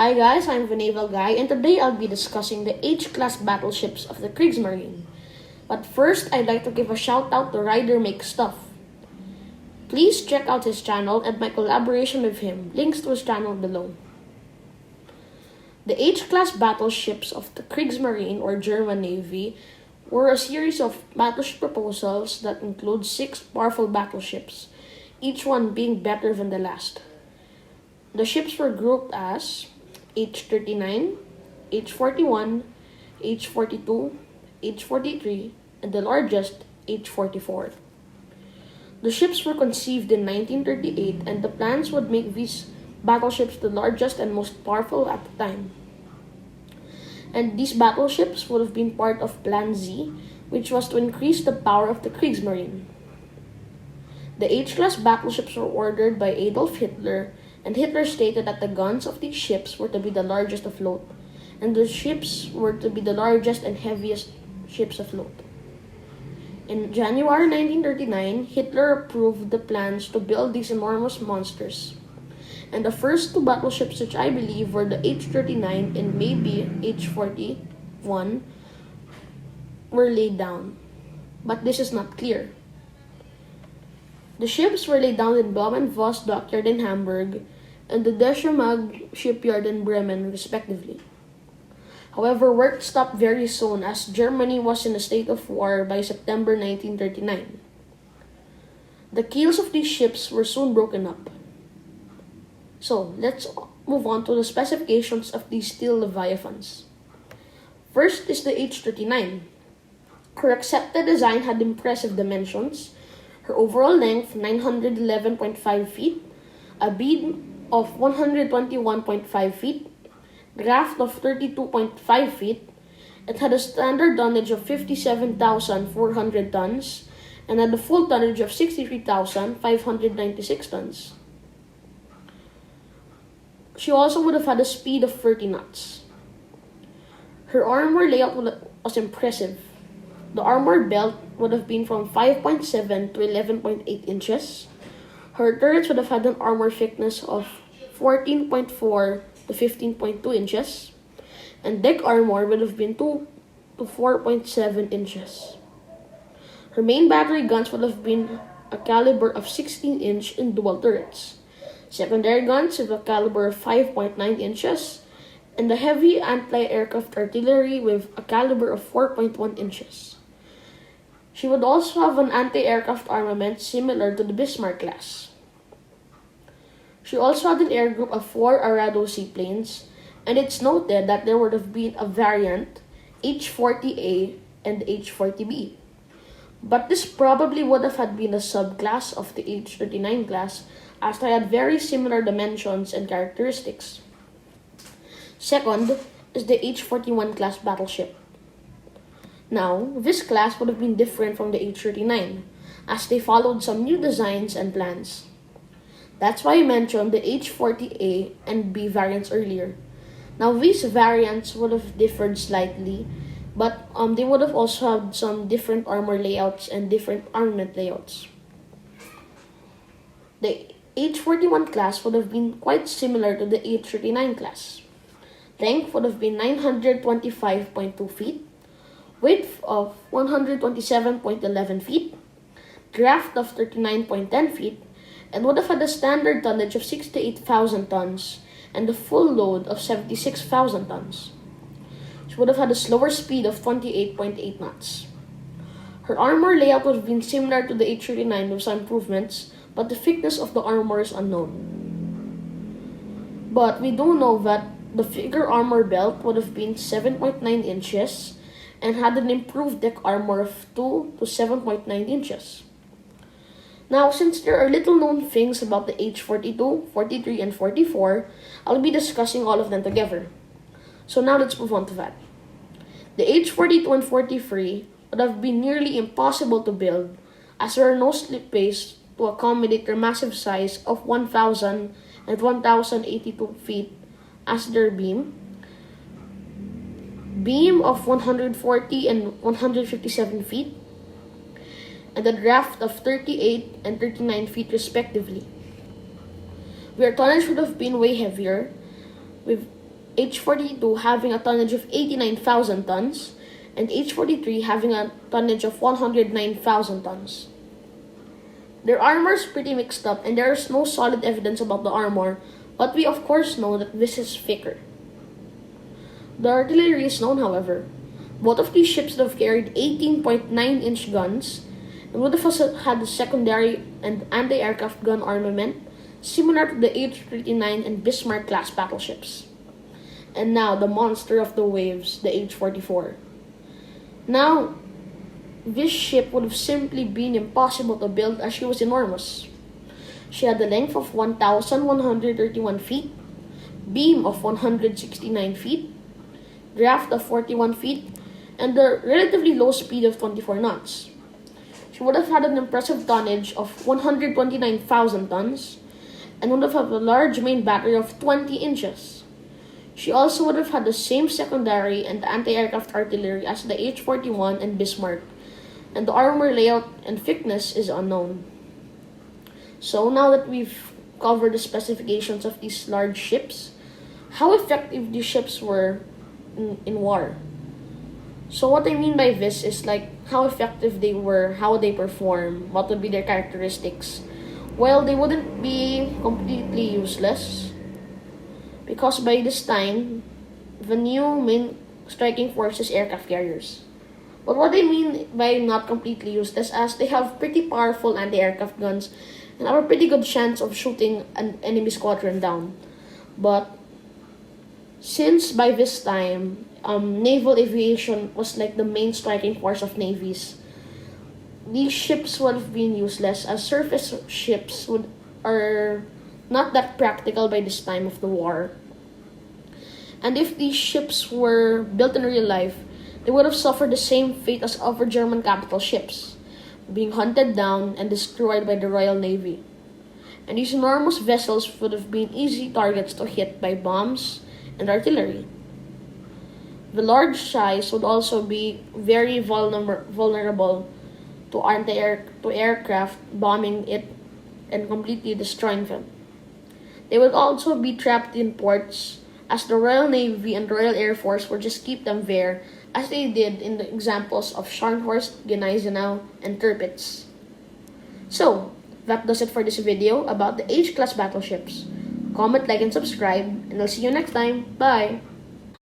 Hi guys, I'm the Naval Guy, and today I'll be discussing the H-class battleships of the Kriegsmarine. But first, I'd like to give a shout out to Ryder Make Stuff. Please check out his channel and my collaboration with him, links to his channel below. The H-class battleships of the Kriegsmarine or German Navy were a series of battleship proposals that include 6 powerful battleships, each one being better than the last. The ships were grouped as H-39, H-41, H-42, H-43, and the largest, H-44. The ships were conceived in 1938, and the plans would make these battleships the largest and most powerful at the time. And these battleships would have been part of Plan Z, which was to increase the power of the Kriegsmarine. The H-class battleships were ordered by Adolf Hitler, and Hitler stated that the guns of these ships were to be the largest afloat, and the ships were to be the largest and heaviest ships afloat. In January 1939, Hitler approved the plans to build these enormous monsters. And the first 2 battleships, which I believe were the H-39 and maybe H-41, were laid down. But this is not clear. The ships were laid down in Baum and Voss dockyard in Hamburg and the Deschemag shipyard in Bremen, respectively. However, work stopped very soon as Germany was in a state of war by September 1939. The keels of these ships were soon broken up. So, let's move on to the specifications of these steel leviathans. First is the H-39. Her accepted design had impressive dimensions. Her overall length, 911.5 feet, a beam of 121.5 feet, draft of 32.5 feet. It had a standard tonnage of 57,400 tons and had a full tonnage of 63,596 tons. She also would have had a speed of 30 knots. Her armor layout was impressive. The armor belt would have been from 5.7 to 11.8 inches. Her turrets would have had an armor thickness of 14.4 to 15.2 inches. And deck armor would have been 2 to 4.7 inches. Her main battery guns would have been a caliber of 16-inch in dual turrets. Secondary guns with a caliber of 5.9 inches. And the heavy anti-aircraft artillery with a caliber of 4.1 inches. She would also have an anti-aircraft armament similar to the Bismarck class. She also had an air group of 4 Arado seaplanes, and it's noted that there would have been a variant, H-40A and H-40B. But this probably would have had been a subclass of the H-39 class, as they had very similar dimensions and characteristics. Second is the H-41 class battleship. Now, this class would have been different from the H-39, as they followed some new designs and plans. That's why I mentioned the H-40A and B variants earlier. Now, these variants would have differed slightly, but they would have also had some different armor layouts and different armament layouts. The H-41 class would have been quite similar to the H-39 class. Length would have been 925.2 feet, width of 127.11 feet, draft of 39.10 feet, and would have had a standard tonnage of 68,000 tons and a full load of 76,000 tons. She would have had a slower speed of 28.8 knots. Her armor layout would have been similar to the H-39 with some improvements, but the thickness of the armor is unknown. But we do know that the figure armor belt would have been 7.9 inches and had an improved deck armor of 2 to 7.9 inches. Now, since there are little known things about the H-42, 43, and 44, I'll be discussing all of them together. So now let's move on to that. The H-42 and 43 would have been nearly impossible to build as there are no slipways to accommodate their massive size of 1,000 and 1,082 feet as their beam of 140 and 157 feet, and a draft of 38 and 39 feet respectively. Where tonnage would have been way heavier, with H-42 having a tonnage of 89,000 tons, and H-43 having a tonnage of 109,000 tons. Their armor is pretty mixed up, and there is no solid evidence about the armor, but we of course know that this is faker. The artillery is known, however. Both of these ships would have carried 18.9-inch guns and would have had a secondary and anti-aircraft gun armament similar to the H-39 and Bismarck-class battleships. And now, the monster of the waves, the H-44. Now, this ship would have simply been impossible to build as she was enormous. She had a length of 1,131 feet, beam of 169 feet, draft of 41 feet, and a relatively low speed of 24 knots. She would have had an impressive tonnage of 129,000 tons, and would have had a large main battery of 20 inches. She also would have had the same secondary and anti-aircraft artillery as the H-41 and Bismarck, and the armor layout and thickness is unknown. So now that we've covered the specifications of these large ships, how effective these ships were in war. So what I mean by this is like how effective they were, how they perform, what would be their characteristics. Well, they wouldn't be completely useless because by this time, the new main striking force is aircraft carriers. But what I mean by not completely useless as they have pretty powerful anti-aircraft guns and have a pretty good chance of shooting an enemy squadron down. But since by this time, naval aviation was like the main striking force of navies, these ships would have been useless as surface ships are not that practical by this time of the war. And if these ships were built in real life, they would have suffered the same fate as other German capital ships, being hunted down and destroyed by the Royal Navy. And these enormous vessels would have been easy targets to hit by bombs and artillery. The large size would also be very vulnerable to aircraft bombing it and completely destroying them. They would also be trapped in ports as the Royal Navy and Royal Air Force would just keep them there as they did in the examples of Scharnhorst, Gneisenau, and Tirpitz. So, that does it for this video about the H-class battleships. Comment, like, and subscribe, and I'll see you next time. Bye!